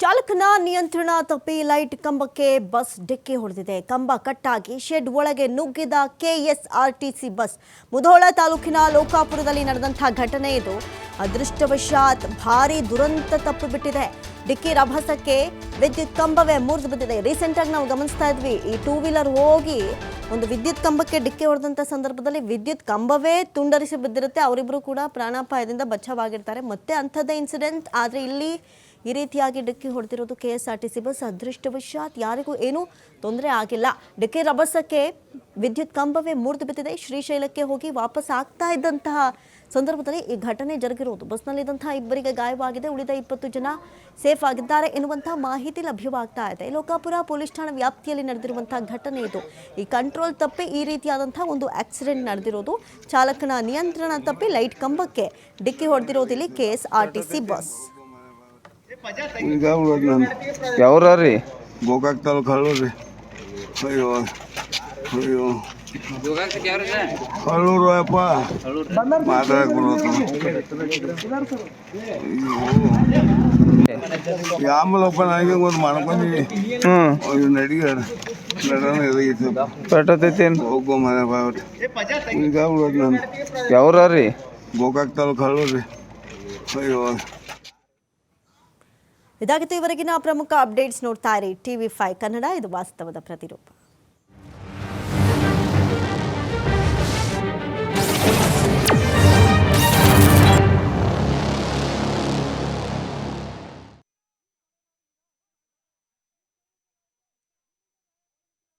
ಚಾಲಕನ ನಿಯಂತ್ರಣ ತಪ್ಪಿ ಲೈಟ್ ಕಂಬಕ್ಕೆ ಬಸ್ ಡಿಕ್ಕಿ ಹೊಡೆದಿದೆ. ಕಂಬ ಕಟ್ಟಾಗಿ ಶೆಡ್ ಒಳಗೆ ನುಗ್ಗಿದ ಕೆಎಸ್ಆರ್ಟಿಸಿ ಬಸ್. ಮುಧೋಳ ತಾಲೂಕಿನ ಲೋಕಾಪುರದಲ್ಲಿ ನಡೆದಂತಹ ಘಟನೆ ಇದು. ಅದೃಷ್ಟವಶಾತ್ ಭಾರಿ ದುರಂತ ತಪ್ಪಿಬಿಟ್ಟಿದೆ. ಡಿಕ್ಕಿ ರಭಸಕ್ಕೆ ವಿದ್ಯುತ್ ಕಂಬವೇ ಮುರಿದು ಬಿದ್ದಿದೆ. ರೀಸೆಂಟ್ ಆಗಿ ನಾವು ಗಮನಿಸ್ತಾ ಇದ್ವಿ, ಈ ಟೂ ವೀಲರ್ ಹೋಗಿ ಒಂದು ವಿದ್ಯುತ್ ಕಂಬಕ್ಕೆ ಡಿಕ್ಕಿ ಹೊಡೆದಂಥ ಸಂದರ್ಭದಲ್ಲಿ ವಿದ್ಯುತ್ ಕಂಬವೇ ತುಂಡರಿಸಿ ಬಿದ್ದಿರುತ್ತೆ. ಅವರಿಬ್ಬರು ಕೂಡ ಪ್ರಾಣಾಪಾಯದಿಂದ ಬಚಾವಾಗಿರ್ತಾರೆ. ಮತ್ತೆ ಅಂಥದ್ದೇ ಇನ್ಸಿಡೆಂಟ್. ಆದರೆ ಇಲ್ಲಿ ಈ ರೀತಿಯಾಗಿ ಡಿಕ್ಕಿ ಹೊಡೆದಿರೋದು ಕೆಎಸ್ಆರ್ಟಿಸಿ ಬಸ್. ಅದೃಷ್ಟವಶಾತ್ ಯಾರಿಗೂ ಏನೂ ತೊಂದರೆ ಆಗಿಲ್ಲ. ಡಿಕ್ಕಿ ರಭಸಕ್ಕೆ ವಿದ್ಯುತ್ ಕಂಬವೇ ಮುರಿದು ಬಿದ್ದಿದೆ. ಶ್ರೀಶೈಲಕ್ಕೆ ಹೋಗಿ ವಾಪಸ್ ಆಗ್ತಾ ಇದ್ದಂತಹ ಸಂದರ್ಭದಲ್ಲಿ ಈ ಘಟನೆ ಜರುಗಿರೋದು. ಬಸ್ನಲ್ಲಿದ್ದಂತಹ ಇಬ್ಬರಿಗೆ ಗಾಯವಾಗಿದೆ. ಉಳಿದ 20 ಜನ ಸೇಫ್ ಆಗಿದ್ದಾರೆ ಎನ್ನುವಂತಹ ಮಾಹಿತಿ ಲಭ್ಯವಾಗ್ತಾ ಇದೆ. ಲೋಕಾಪುರ ಪೊಲೀಸ್ ಠಾಣಾ ವ್ಯಾಪ್ತಿಯಲ್ಲಿ ನಡೆದಿರುವಂತಹ ಘಟನೆ ಇದು. ಈ ಕಂಟ್ರೋಲ್ ತಪ್ಪಿ ಈ ರೀತಿಯಾದಂತಹ ಒಂದು ಆಕ್ಸಿಡೆಂಟ್ ನಡೆದಿರೋದು. ಚಾಲಕನ ನಿಯಂತ್ರಣ ತಪ್ಪಿ ಲೈಟ್ ಕಂಬಕ್ಕೆ ಡಿಕ್ಕಿ ಹೊಡೆದಿರೋದಿಲ್ಲಿ ಕೆಎಸ್ಆರ್ಟಿಸಿ ಬಸ್. ಯಾವ್ರಿ ಗೋಕಾಕ್ ತಾಲೂಕು ಹಳ್ಳೂರು. ಅಯ್ಯೋ ಅಯ್ಯೋ ಹಳ್ಳೂರು ಅಪ್ಪ ಮಾತಾಡಕ್ ಆಮೇಲಪ್ಪ ನನಗೆ ಒಂದು ಮಾಡ್ಕೊಂಡಿ ನಡಿಗಾರ ಪೆಟ್ಟತೈತೇನು ಹೋಗೋ ಮನೆ ಈಗ ಉಳೋದು ನಾನು. ಯಾವ್ರಿ ಗೋಕಾಕ್ ತಾಲೂಕು ಹಳ್ಳೂರು. ಅಯ್ಯೋ ಇದಾಗಿತ್ತು ಇವರೆಗಿನ ಪ್ರಮುಖ ಅಪ್ಡೇಟ್ಸ್. ನೋಡ್ತಾ ಇರಿ TV5 ಕನ್ನಡ, ಇದು ವಾಸ್ತವದ ಪ್ರತಿರೂಪ.